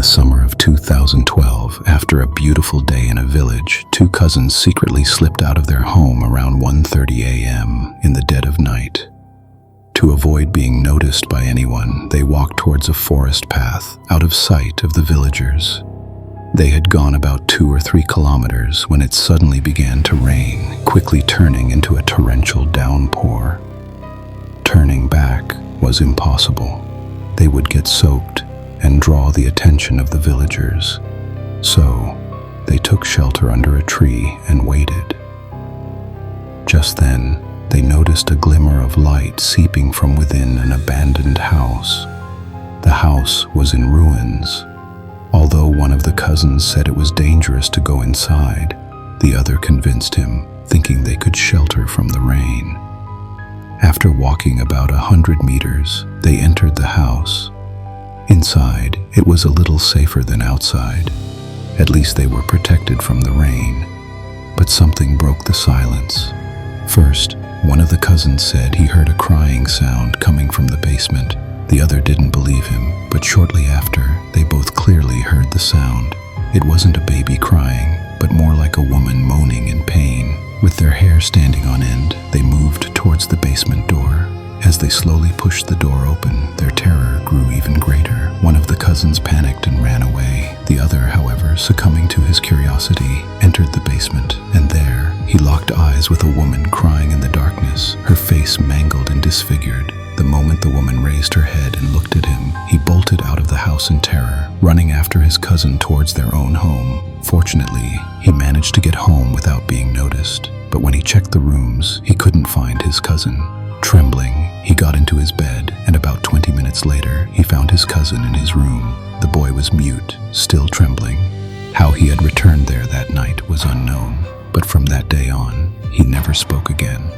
summer of 2012, after a beautiful day in a village, two cousins secretly slipped out of their home around 1:30 a.m. in the dead of night. To avoid being noticed by anyone, they walked towards a forest path, out of sight of the villagers. They had gone about 2 or 3 kilometers when it suddenly began to rain, quickly turning into a torrential downpour. Turning back was impossible. They would get soaked and draw the attention of the villagers. So, they took shelter under a tree and waited. Just then, they noticed a glimmer of light seeping from within an abandoned house. The house was in ruins. Although one of the cousins said it was dangerous to go inside, the other convinced him, thinking they could shelter from the rain. After walking about 100 meters, they entered the house. Inside, it was a little safer than outside. At least they were protected from the rain. But something broke the silence. First, one of the cousins said he heard a crying sound coming from the basement. The other didn't believe him, but shortly after, they both clearly heard the sound. It wasn't a baby crying, but more like a woman moaning in pain. With their hair standing on end, they moved towards the basement door. As they slowly pushed the door open, their terror grew even greater. One of the cousins panicked and ran away. The other, however, succumbing to his curiosity, entered the basement, and there, he locked eyes with a woman crying in the darkness, her face mangled and disfigured. The moment the woman raised her head and looked at him, he bolted out of the house in terror, running after his cousin towards their own home. Fortunately, he managed to get home without being noticed, but when he checked the rooms, he couldn't find his cousin. Trembling, he got into his bed, and about 20 minutes later, he found his cousin in his room. The boy was mute, still trembling. How he had returned there that night was unknown, but from that day on, he never spoke again.